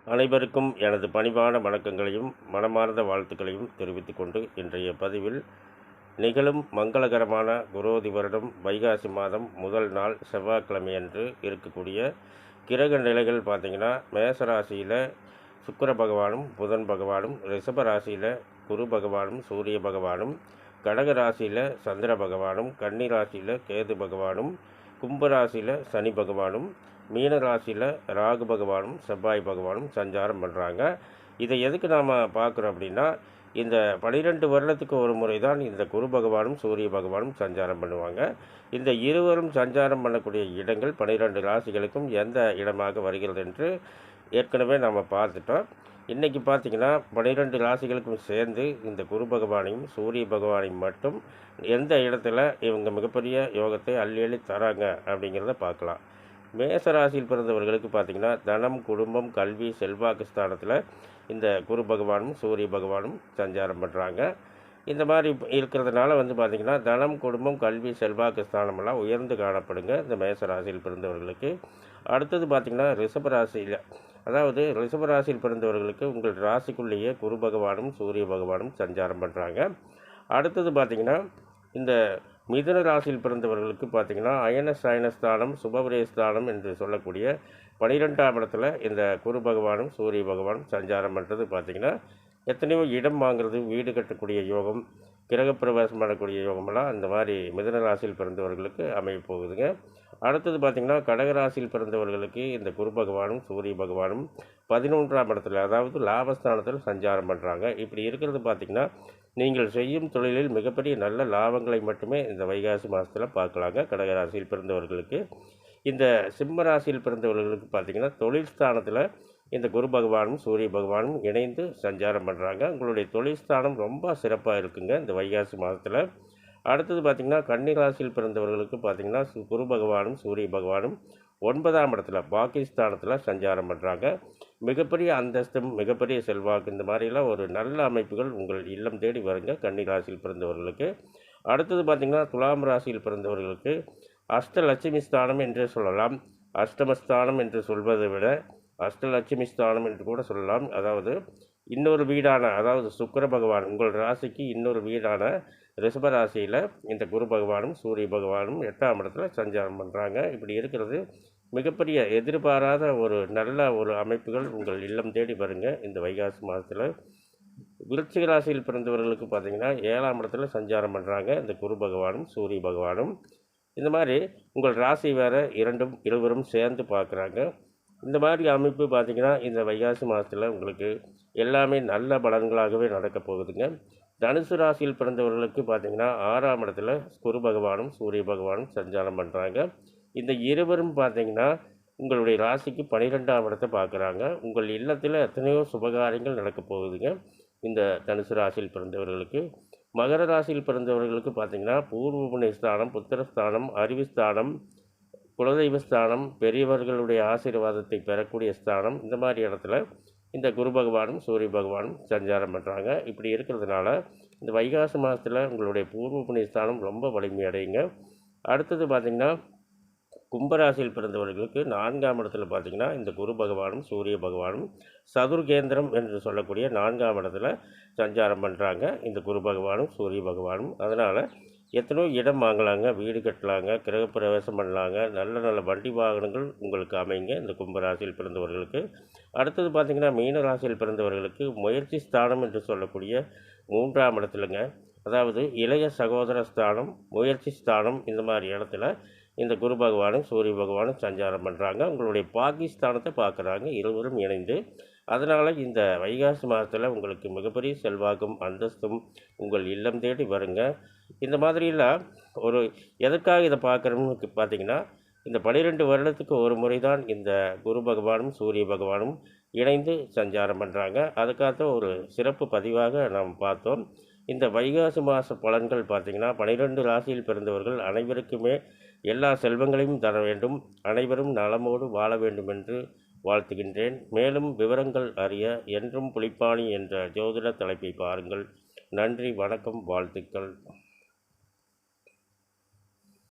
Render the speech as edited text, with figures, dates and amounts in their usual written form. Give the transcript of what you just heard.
அனைவருக்கும் எனது பணிவான வணக்கங்களையும் மனமார்ந்த வாழ்த்துக்களையும் தெரிவித்துக் கொண்டு இன்றைய பதிவில் நிகழும் மங்களகரமான குரோதி வருடம் வைகாசி மாதம் முதல் நாள் செவ்வாய்க்கிழமையன்று இருக்கக்கூடிய கிரக நிலைகள் பார்த்திங்கன்னா, மேசராசியில் சுக்கிர பகவானும் புதன் பகவானும், ரிஷப ராசியில் குரு பகவானும் சூரிய பகவானும், கடக ராசியில் சந்திர பகவானும், கன்னி ராசியில் கேது பகவானும், கும்பராசியில் சனி பகவானும், மீன ராசியில் ராகு பகவானும் செவ்வாய் பகவானும் சஞ்சாரம் பண்ணுறாங்க. இதை எதுக்கு நாம் பார்க்குறோம் அப்படின்னா, இந்த 12 வருடத்துக்கு ஒரு முறை தான் இந்த குரு பகவானும் சூரிய பகவானும் சஞ்சாரம் பண்ணுவாங்க. இந்த இருவரும் சஞ்சாரம் பண்ணக்கூடிய இடங்கள் 12 ராசிகளுக்கும் எந்த இடமாக வருகிறது என்று ஏற்கனவே நாம் பார்த்துட்டோம். இன்றைக்கி பார்த்திங்கன்னா 12 ராசிகளுக்கும் சேர்ந்து இந்த குரு பகவானையும் சூரிய பகவானையும் மட்டும் எந்த இடத்துல இவங்க மிகப்பெரிய யோகத்தை அள்ளி அள்ளி தராங்க அப்படிங்கிறத பார்க்கலாம். மேசராசியில் பிறந்தவர்களுக்கு பார்த்திங்கன்னா, தனம், குடும்பம், கல்வி, செல்வாக்கு ஸ்தானத்தில் இந்த குரு பகவானும் சூரிய பகவானும் சஞ்சாரம் பண்ணுறாங்க. இந்த மாதிரி இருக்கிறதுனால பார்த்திங்கன்னா, தனம், குடும்பம், கல்வி, செல்வாக்கு ஸ்தானமெல்லாம் உயர்ந்து காணப்படுங்க இந்த மேசராசியில் பிறந்தவர்களுக்கு. அடுத்தது பார்த்திங்கன்னா, ரிஷபராசியில், அதாவது ரிஷபராசியில் பிறந்தவர்களுக்கு உங்கள் ராசிக்குள்ளேயே குரு பகவானும் சூரிய பகவானும் சஞ்சாரம் பண்ணுறாங்க. அடுத்தது பார்த்திங்கன்னா, இந்த மிதுன ராசியில் பிறந்தவர்களுக்கு பார்த்திங்கன்னா, அயன சயனஸ்தானம் சுபவிரயஸ்தானம் என்று சொல்லக்கூடிய 12ஆம் இடத்துல இந்த குரு பகவானும் சூரிய பகவானும் சஞ்சாரம் பண்ணுறது பார்த்திங்கன்னா, எத்தனையோ இடம் வாங்குறது, வீடு கட்டக்கூடிய யோகம், கிரகப்பிரவேசம் பண்ணக்கூடிய யோகமெல்லாம் அந்த மாதிரி மிதுன ராசியில் பிறந்தவர்களுக்கு அமைய போகுதுங்க. அடுத்தது பார்த்திங்கன்னா, கடகராசியில் பிறந்தவர்களுக்கு இந்த குரு பகவானும் சூரிய பகவானும் 11ஆம் இடத்துல, அதாவது லாபஸ்தானத்தில் சஞ்சாரம் பண்ணுறாங்க. இப்படி இருக்கிறது பார்த்திங்கன்னா, நீங்கள் செய்யும் தொழிலில் மிகப்பெரிய நல்ல லாபங்களை மட்டுமே இந்த வைகாசி மாதத்தில் பார்க்கலாங்க கடகராசியில் பிறந்தவர்களுக்கு. இந்த சிம்ம ராசியில் பிறந்தவர்களுக்கு பார்த்திங்கன்னா, தொழில் ஸ்தானத்தில் இந்த குரு பகவானும் சூரிய பகவானும் இணைந்து சஞ்சாரம் பண்ணுறாங்க. உங்களுடைய தொழில் ஸ்தானம் ரொம்ப சிறப்பாக இருக்குங்க இந்த வைகாசி மாதத்தில். அடுத்தது பார்த்திங்கன்னா, கன்னி ராசியில் பிறந்தவர்களுக்கு பார்த்திங்கன்னா, குரு பகவானும் சூரிய பகவானும் 9ஆம் இடத்துல பாகிஸ்தானத்தில் சஞ்சாரம் பண்ணுறாங்க. மிகப்பெரிய அந்தஸ்தும் மிகப்பெரிய செல்வாக்கு இந்த மாதிரிலாம் ஒரு நல்ல அமைப்புகள் உங்கள் இல்லம் தேடி வருங்க கன்னி ராசியில் பிறந்தவர்களுக்கு. அடுத்தது பார்த்திங்கன்னா, துலாம் ராசியில் பிறந்தவர்களுக்கு அஷ்டலட்சுமி ஸ்தானம் என்றே சொல்லலாம். அஷ்டமஸ்தானம் என்று சொல்வதை விட அஷ்டலட்சுமி ஸ்தானம் என்று கூட சொல்லலாம். அதாவது இன்னொரு வீடான, அதாவது சுக்கிர பகவான் உங்கள் ராசிக்கு இன்னொரு வீடான ரிஷபராசியில் இந்த குரு பகவானும் சூரிய பகவானும் 8ஆம் இடத்துல சஞ்சாரம் பண்ணுறாங்க. இப்படி இருக்கிறது மிகப்பெரிய எதிர்பாராத ஒரு நல்ல ஒரு அமைப்புகள் உங்கள் இல்லம் தேடி வருங்க இந்த வைகாசி மாதத்தில். விருச்சிக ராசியில் பிறந்தவர்களுக்கு பார்த்திங்கன்னா, 7ஆம் இடத்துல சஞ்சாரம் பண்ணுறாங்க இந்த குரு பகவானும் சூரிய பகவானும். இந்த மாதிரி உங்கள் ராசி வேறு இருவரும் சேர்ந்து பார்க்குறாங்க. இந்த மாதிரி அமைப்பு பார்த்திங்கன்னா, இந்த வைகாசி மாதத்தில் உங்களுக்கு எல்லாமே நல்ல பலன்களாகவே நடக்கப் போகுதுங்க. தனுசு ராசியில் பிறந்தவர்களுக்கு பார்த்திங்கன்னா, 6ஆம் இடத்துல குரு பகவானும் சூரிய பகவானும் சஞ்சாரம் பண்ணுறாங்க. இந்த இருவரும் பார்த்திங்கன்னா, உங்களுடைய ராசிக்கு 12ஆம் இடத்தை பார்க்குறாங்க. உங்கள் இல்லத்தில் எத்தனையோ சுபகாரியங்கள் நடக்கப் போகுதுங்க இந்த தனுசு ராசியில் பிறந்தவர்களுக்கு. மகர ராசியில் பிறந்தவர்களுக்கு பார்த்திங்கன்னா, பூர்வ புண்ணிய ஸ்தானம், புத்திரஸ்தானம், அறிவுஸ்தானம், குலதெய்வ ஸ்தானம், பெரியவர்களுடைய ஆசீர்வாதத்தை பெறக்கூடிய ஸ்தானம், இந்த மாதிரி இடத்துல இந்த குரு பகவானும் சூரிய பகவானும் சஞ்சாரம் பண்ணுறாங்க. இப்படி இருக்கிறதுனால இந்த வைகாசி மாதத்தில் உங்களுடைய பூர்வ புண்ணிய ஸ்தானம் ரொம்ப வலிமை அடையுங்க. அடுத்தது பார்த்திங்கன்னா, கும்பராசியில் பிறந்தவர்களுக்கு 4ஆம் இடத்துல பார்த்திங்கன்னா, இந்த குரு பகவானும் சூரிய பகவானும் சதுர்கேந்திரம் என்று சொல்லக்கூடிய 4ஆம் இடத்துல சஞ்சாரம் பண்ணுறாங்க இந்த குரு பகவானும் சூரிய பகவானும். அதனால் எத்தனையோ இடம் வாங்கலாங்க, வீடு கட்டலாங்க, கிரகப்பிரவேசம் பண்ணலாங்க, நல்ல நல்ல வண்டி வாகனங்கள் உங்களுக்கு அமைங்க இந்த கும்பராசியில் பிறந்தவர்களுக்கு. அடுத்தது பார்த்திங்கன்னா, மீன ராசியில் பிறந்தவர்களுக்கு முயற்சி ஸ்தானம் என்று சொல்லக்கூடிய 3ஆம் இடத்துலங்க, அதாவது இளைய சகோதர ஸ்தானம், முயற்சி ஸ்தானம், இந்த மாதிரி இடத்துல இந்த குரு பகவானும் சூரிய பகவானும் சஞ்சாரம் பண்ணுறாங்க. உங்களுடைய பாகிஸ்தானத்தை பார்க்குறாங்க இருவரும் இணைந்து. அதனால் இந்த வைகாசி மாதத்தில் உங்களுக்கு மிகப்பெரிய செல்வாக்கும் அந்தஸ்தும் உங்கள் இல்லம் தேடி வருங்க. இந்த மாதிரிலாம் ஒரு எதற்காக இதை பார்க்குறோம்னு பார்த்திங்கன்னா, இந்த 12 வருடத்துக்கு ஒரு முறை தான் இந்த குரு பகவானும் சூரிய பகவானும் இணைந்து சஞ்சாரம் பண்ணுறாங்க. அதுக்காக ஒரு சிறப்பு பதிவாக நாம் பார்த்தோம். இந்த வைகாசி மாத பலன்கள் பார்த்திங்கன்னா, 12 ராசியில் பிறந்தவர்கள் அனைவருக்குமே எல்லா செல்வங்களையும் தர வேண்டும், அனைவரும் நலமோடு வாழ வேண்டும் என்று வாழ்த்துகின்றேன். மேலும் விவரங்கள் அறிய என்றும் புலிப்பாணி என்ற ஜோதிட தலைப்பை பாருங்கள். நன்றி, வணக்கம், வாழ்த்துக்கள்.